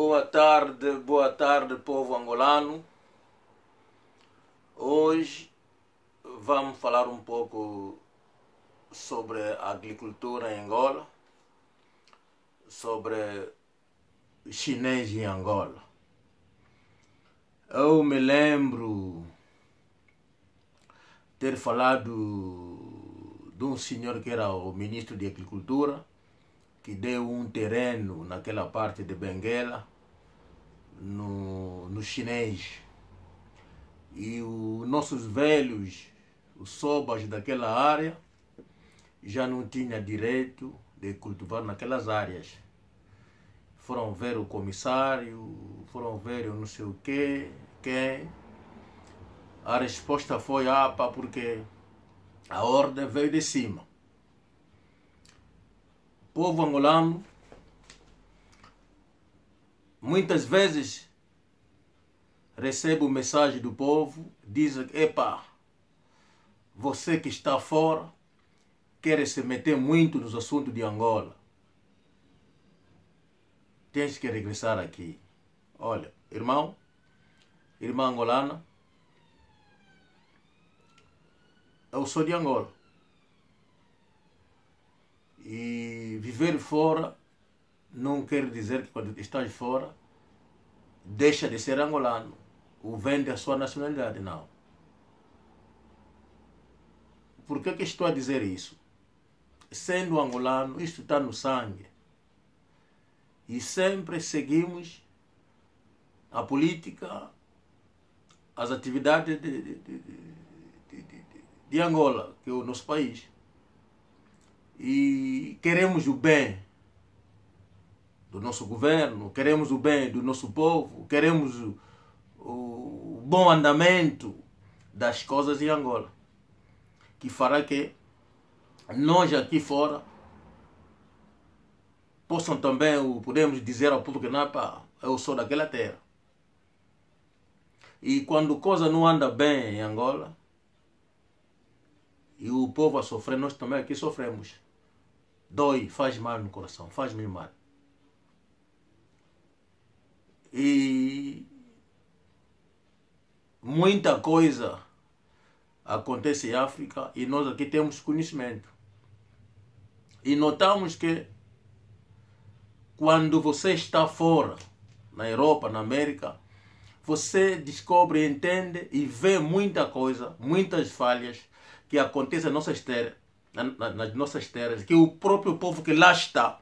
Boa tarde, povo angolano. Hoje vamos falar um pouco sobre a agricultura em Angola, sobre chinês em Angola. Eu me lembro ter falado de um senhor que era o ministro de Agricultura, que deu um terreno naquela parte de Benguela, no chinês. E os nossos velhos, os sobas daquela área, já não tinham direito de cultivar naquelas áreas. Foram ver o comissário, foram ver o não sei o quê, quem. A resposta foi APA, porque a ordem veio de cima. O povo angolano muitas vezes recebe mensagem do povo, dizem: epa, você que está fora quer se meter muito nos assuntos de Angola, tens que regressar aqui. Olha, irmã angolana, eu sou de Angola. E viver fora não quer dizer que quando estás fora deixa de ser angolano ou vende a sua nacionalidade, não. Por que estou a dizer isso? Sendo angolano, isto está no sangue. E sempre seguimos a política, as atividades de Angola, que é o nosso país. E queremos o bem do nosso governo, queremos o bem do nosso povo, queremos o bom andamento das coisas em Angola, que fará que nós aqui fora possam também, podemos dizer ao povo que não, pá, eu sou daquela terra. E quando a coisa não anda bem em Angola, e o povo a sofrer, nós também aqui sofremos. Dói, faz mal no coração, faz-me mal. E muita coisa acontece em África e nós aqui temos conhecimento. E notamos que quando você está fora, na Europa, na América, você descobre, entende e vê muita coisa, muitas falhas que acontecem nas nossas terras, que o próprio povo que lá está,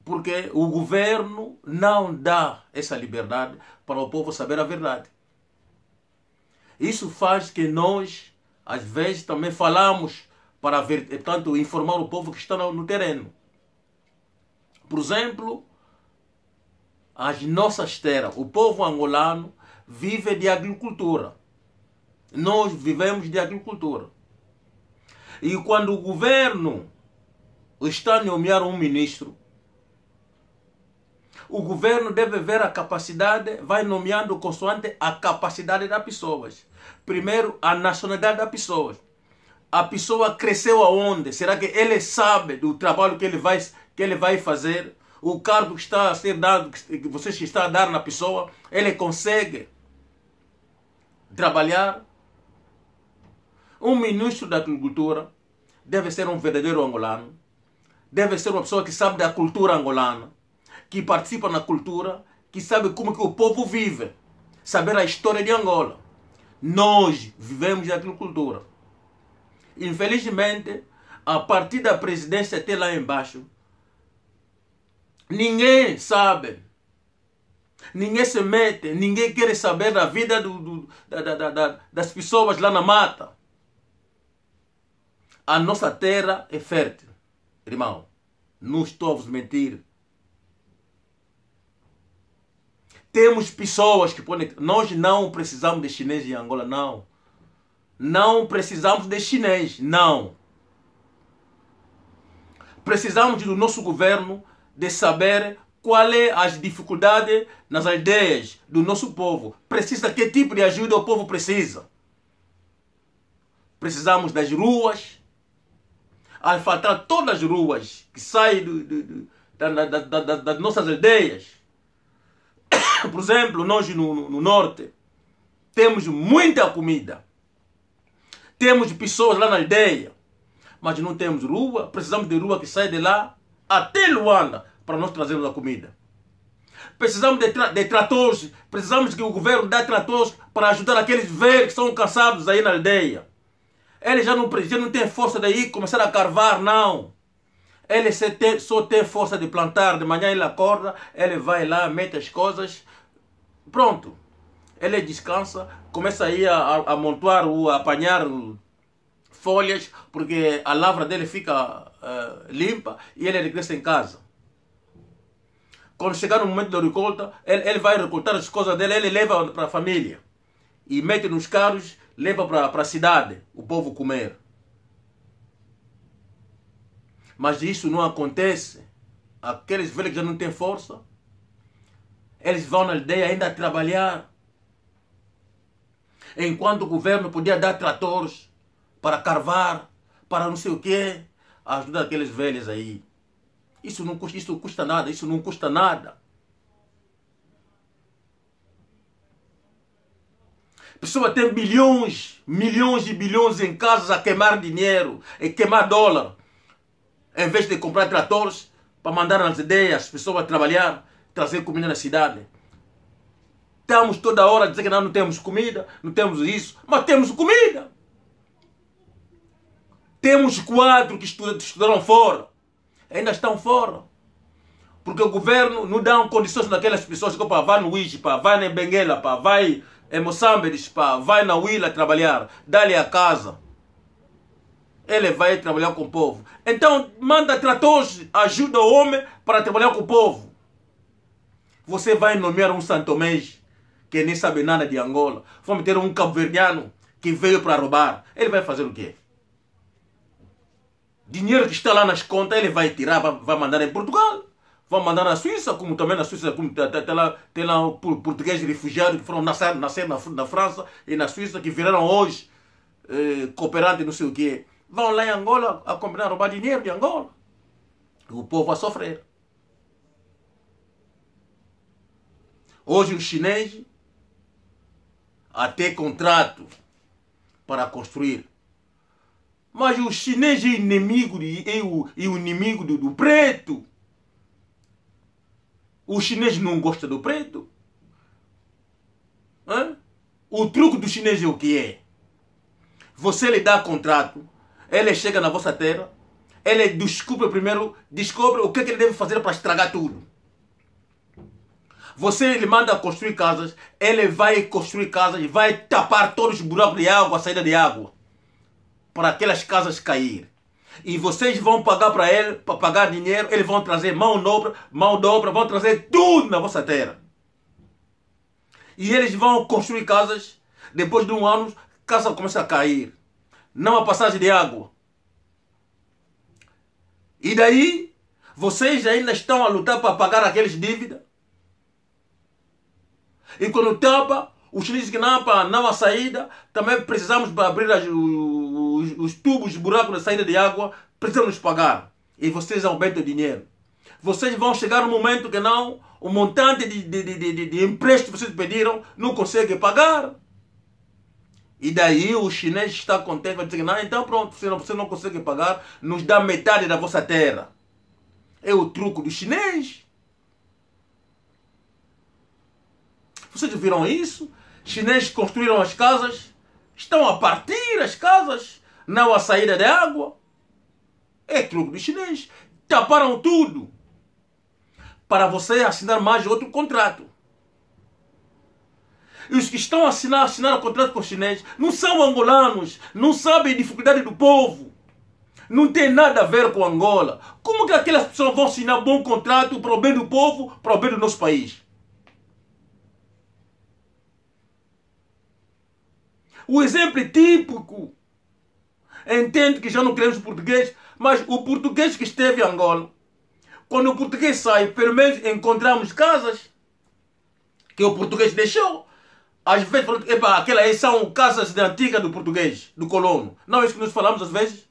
porque o governo não dá essa liberdade para o povo saber a verdade. Isso faz que nós, às vezes, também falamos para ver, tanto informar o povo que está no terreno. Por exemplo, as nossas terras, o povo angolano vive de agricultura. Nós vivemos de agricultura. E quando o governo está a nomear um ministro, o governo deve ver a capacidade, vai nomeando consoante a capacidade das pessoas. Primeiro, a nacionalidade das pessoas. A pessoa cresceu aonde? Será que ele sabe do trabalho que ele vai fazer? O cargo que está a ser dado, que você está a dar na pessoa, ele consegue trabalhar? Um ministro da agricultura deve ser um verdadeiro angolano, deve ser uma pessoa que sabe da cultura angolana, que participa na cultura, que sabe como que o povo vive, saber a história de Angola. Nós vivemos de agricultura. Infelizmente, a partir da presidência até lá embaixo, ninguém sabe, ninguém se mete, ninguém quer saber da vida das pessoas lá na mata. A nossa terra é fértil, irmão, não estou a vos mentir. Temos pessoas que podem... Nós não precisamos de chinês em Angola, não. Não precisamos de chinês, não. Precisamos do nosso governo de saber qual é as dificuldades nas aldeias do nosso povo. Precisa, que tipo de ajuda o povo precisa? Precisamos das ruas, a asfaltar todas as ruas que saem das nossas aldeias. Por exemplo, nós no norte temos muita comida. Temos pessoas lá na aldeia, mas não temos rua. Precisamos de rua que sai de lá até Luanda para nós trazermos a comida. Precisamos de tratores. Precisamos que o governo dê tratores para ajudar aqueles velhos que estão cansados aí na aldeia. Eles já não têm força de ir começar a carvar, não. Ele só tem força de plantar. De manhã ele acorda, ele vai lá, mete as coisas. Pronto. Ele descansa, começa aí a amontoar ou a apanhar folhas, porque a lavra dele fica limpa e ele regressa em casa. Quando chegar no momento da recolta, ele vai recoltar as coisas dele, ele leva para a família. E mete nos carros, leva para a cidade, o povo comer. Mas isso não acontece. Aqueles velhos que já não têm força, eles vão na aldeia ainda trabalhar. Enquanto o governo podia dar tratores para carvar, para não sei o quê, ajudar aqueles velhos aí. Isso não custa nada, isso não custa nada. A pessoa tem bilhões, milhões e bilhões em casas a queimar dinheiro, e queimar dólar. Em vez de comprar tratores para mandar nas aldeias, as pessoas trabalhar, trazer comida na cidade. Estamos toda hora a dizer que não temos comida, não temos isso, mas temos comida. Temos 4 que estudaram fora, ainda estão fora. Porque o governo não dá condições naquelas pessoas que vai no Uíge, vai na Benguela, vai em Moçambique, vai na Huila trabalhar, dá-lhe a casa. Ele vai trabalhar com o povo. Então manda tratores, ajuda o homem para trabalhar com o povo. Você vai nomear um santomês que nem sabe nada de Angola. Vamos ter um cabo-verdiano que veio para roubar. Ele vai fazer o quê? Dinheiro que está lá nas contas, ele vai tirar, vai mandar em Portugal. Vai mandar na Suíça, como também na Suíça tem lá portugueses refugiados que foram nascer na França e na Suíça, que viraram hoje cooperantes, não sei o quê. Vão lá em Angola a combinar roubar dinheiro de Angola. O povo vai sofrer. Hoje os chineses até contrato para construir. Mas o chinês é inimigo o inimigo do preto. O chinês não gosta do preto. O truque do chinês é o que é? Você lhe dá contrato, ele chega na vossa terra, ele descobre o que ele deve fazer para estragar tudo. Você lhe manda construir casas, ele vai construir casas e vai tapar todos os buracos de água, a saída de água, para aquelas casas cair. E vocês vão pagar para ele, para pagar dinheiro, eles vão trazer mão de obra, vão trazer tudo na vossa terra. E eles vão construir casas, depois de um ano, a casa começa a cair. Não há passagem de água. E daí, vocês ainda estão a lutar para pagar aqueles dívidas. E quando tapa, os chineses que não há saída, também precisamos para abrir os tubos, os buracos da saída de água, precisamos pagar. E vocês aumentam o dinheiro. Vocês vão chegar no momento que não, o montante de empréstimo que vocês pediram, não conseguem pagar. E daí o chinês está contente, vai dizer que não, então pronto, você não consegue pagar, nos dá metade da vossa terra. É o truque do chinês. Vocês viram isso? Chineses construíram as casas, estão a partir as casas, não há saída de água. É truque do chinês. Taparam tudo para você assinar mais outro contrato. E os que estão a assinar o contrato com os chineses não são angolanos, não sabem a dificuldade do povo. Não tem nada a ver com Angola. Como que aquelas pessoas vão assinar bom contrato para o bem do povo, para o bem do nosso país? O exemplo típico. Entendo que já não queremos português, mas o português que esteve em Angola, quando o português sai, pelo menos encontramos casas que o português deixou. Às vezes, aquelas aí são casas antigas do português, do colono. Não é isso que nós falamos às vezes?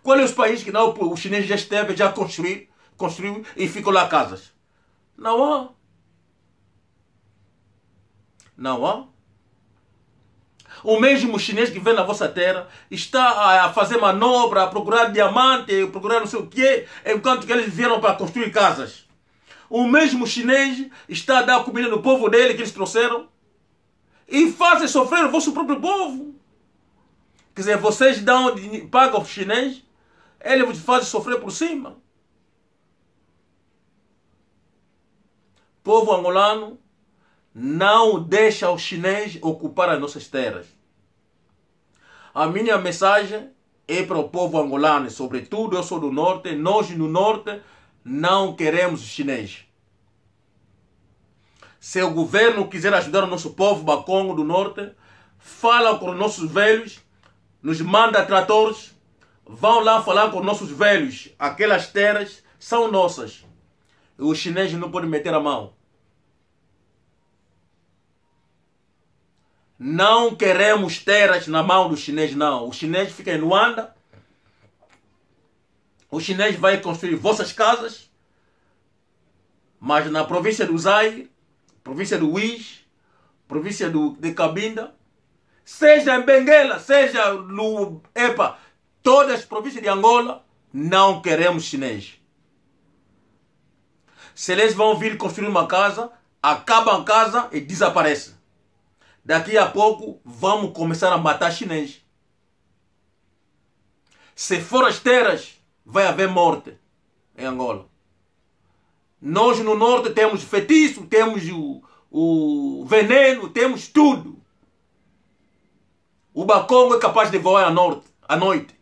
Qual é os países que não, o chinês já esteve, já construiu e ficou lá casas? Não há. Não há. O mesmo chinês que vem na vossa terra está a fazer manobra, a procurar diamante, a procurar não sei o quê, enquanto que eles vieram para construir casas. O mesmo chinês está a dar comida no povo dele que eles trouxeram e fazem sofrer o vosso próprio povo. Quer dizer, vocês pagam o chinês, ele vos faz sofrer por cima. Povo angolano, não deixa o chinês ocupar as nossas terras. A minha mensagem é para o povo angolano, sobretudo eu sou do norte, nós no norte não queremos o chinês. Se o governo quiser ajudar o nosso povo bacongo do norte, fala com os nossos velhos, nos manda tratores, vão lá falar com os nossos velhos, aquelas terras são nossas. Os chineses não podem meter a mão. Não queremos terras na mão do chinês, não. O chinês fica em Luanda. O chinês vai construir vossas casas. Mas na província do Zaire, província do Uís, província de Cabinda, seja em Benguela, seja no EPA, todas as províncias de Angola, não queremos chinês. Se eles vão vir construir uma casa, acabam a casa e desaparecem. Daqui a pouco vamos começar a matar chinês. Se for as terras, vai haver morte em Angola. Nós no norte temos feitiço, temos o veneno, temos tudo. O bacongo é capaz de voar à noite.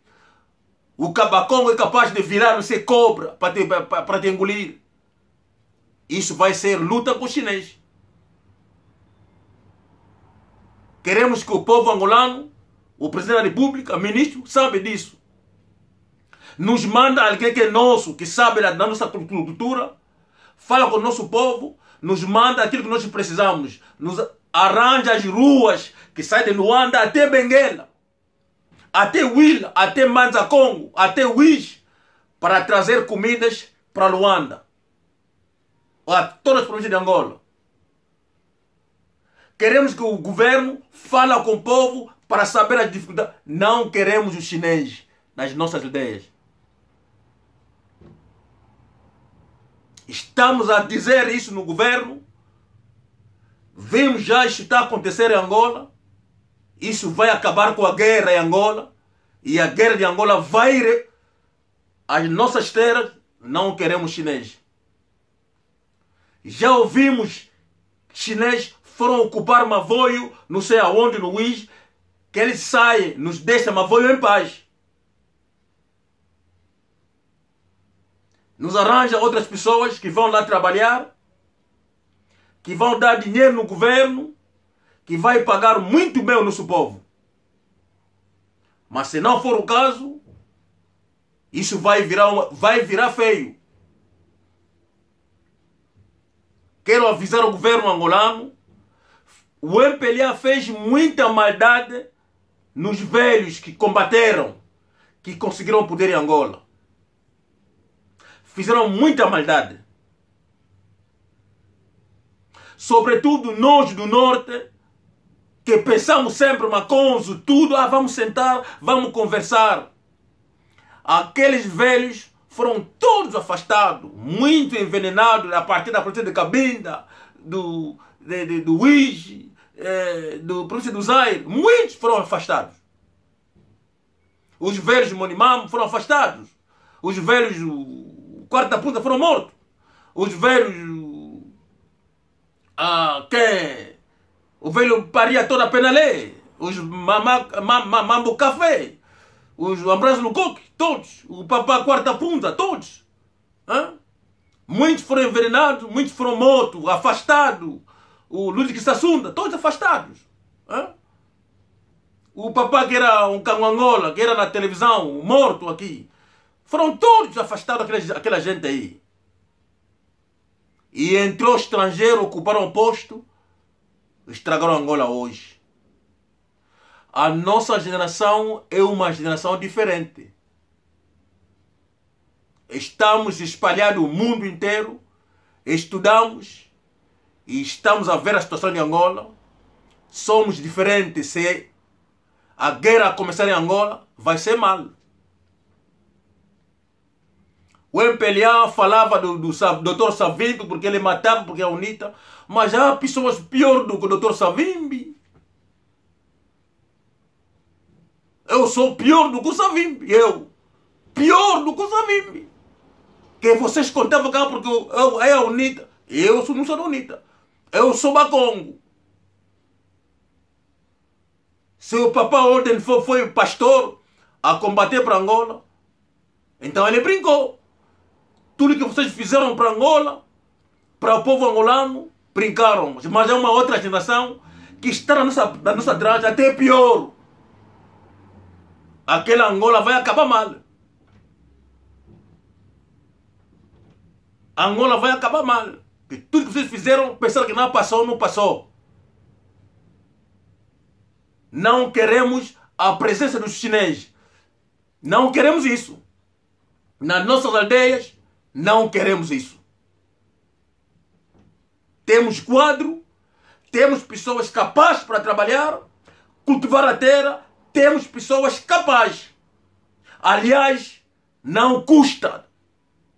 O cabacongo é capaz de virar, não sei, cobra para te engolir. Isso vai ser luta com o chinês. Queremos que o povo angolano, o presidente da república, o ministro, sabe disso. Nos manda alguém que é nosso, que sabe da nossa cultura, fala com o nosso povo, nos manda aquilo que nós precisamos, nos arranja as ruas que saem de Luanda até Benguela, até Huila, até Manzacongo, até Uís, para trazer comidas para Luanda, a todas as províncias de Angola. Queremos que o governo fale com o povo para saber as dificuldades. Não queremos os chineses nas nossas ideias. Estamos a dizer isso no governo. Vimos já isso está a acontecer em Angola. Isso vai acabar com a guerra em Angola. E a guerra de Angola vai ir às nossas terras. Não queremos chinês. Já ouvimos chineses foram ocupar Mavoio, não sei aonde, no Uís, que eles saem, nos deixam Mavoio em paz. Nos arranja outras pessoas que vão lá trabalhar, que vão dar dinheiro no governo, que vai pagar muito bem o nosso povo. Mas se não for o caso, isso vai virar feio. Quero avisar o governo angolano, o MPLA fez muita maldade nos velhos que combateram, que conseguiram poder em Angola. Fizeram muita maldade. Sobretudo nós do norte, que pensamos sempre Maconzo, tudo, vamos sentar, vamos conversar. Aqueles velhos foram todos afastados, muito envenenados a partir da província de Cabinda, do Uís, do província do Zaire. Muitos foram afastados. Os velhos de Monimamo foram afastados. Os velhos do Quarta Punta foram mortos. Os velhos o velho Paria toda a Penalé, os Mambo Café, os Ambrosio no Coque, todos, o Papá Quarta Punta, todos. Muitos foram envenenados, muitos foram mortos, afastados. O Ludwig Sassunda, todos afastados. O papá que era um Canguangola, que era na televisão, morto aqui. Foram todos afastados, aquela gente aí. E entrou estrangeiro, ocuparam o posto, estragaram Angola hoje. A nossa geração é uma geração diferente. estamos espalhados no mundo inteiro, estudamos e estamos a ver a situação de Angola. Somos diferentes. Se a guerra começar em Angola, vai ser mal. O MPLA falava do Dr. Savimbi porque ele matava, porque é UNITA. Mas há pessoas pior do que o Dr. Savimbi. Eu sou pior do que o Savimbi. Eu. Pior do que o Savimbi. Que vocês contavam cá porque eu é a UNITA. Eu não sou da UNITA. Eu sou Bacongo. Se o Papa ontem foi pastor a combater para Angola, então ele brincou. Tudo que vocês fizeram para Angola, para o povo angolano, brincaram. Mas é uma outra geração que está na nossa trás, até pior. Aquela Angola vai acabar mal. A Angola vai acabar mal. Porque tudo que vocês fizeram, pensaram que não passou, não passou. Não queremos a presença dos chineses. Não queremos isso. Nas nossas aldeias, não queremos isso. Temos quadro, temos pessoas capazes para trabalhar, cultivar a terra, temos pessoas capazes. Aliás, não custa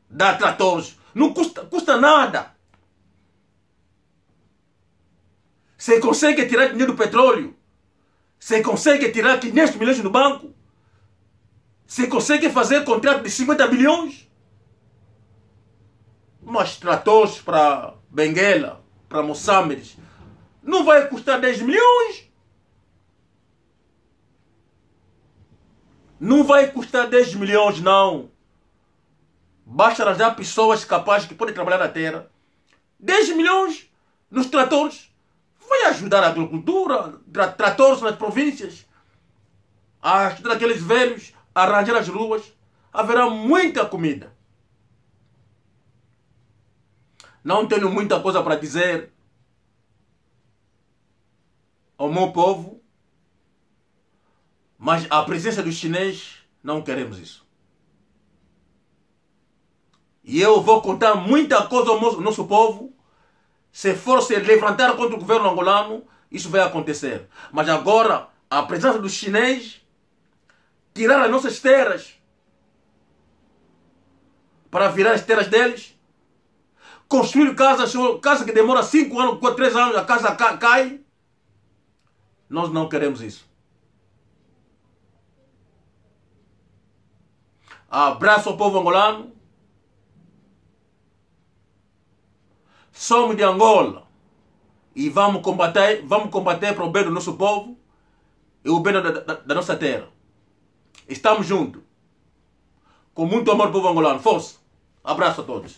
dar tratores. Não custa nada. Você consegue tirar dinheiro do petróleo. Você consegue tirar 500 milhões no banco. Você consegue fazer contrato de 50 bilhões. Mas tratores para Benguela, para Moçambique, não vai custar 10 milhões. Não vai custar 10 milhões, não. Basta arranjar pessoas capazes que podem trabalhar na terra. 10 milhões nos tratores. Vai ajudar a agricultura, tratores nas províncias. A ajudar aqueles velhos a arranjar as ruas. Haverá muita comida. Não tenho muita coisa para dizer ao meu povo, mas a presença dos chineses, não queremos isso. E eu vou contar muita coisa ao nosso povo. Se for se levantar contra o governo angolano, isso vai acontecer. Mas agora, a presença dos chineses, tirar as nossas terras para virar as terras deles, construir casas, casa que demora 5 anos, 3 anos, a casa cai. Nós não queremos isso. Abraço ao povo angolano. Somos de Angola. E vamos combater para o bem do nosso povo e o bem da nossa terra. Estamos juntos. Com muito amor ao povo angolano. Força. Abraço a todos.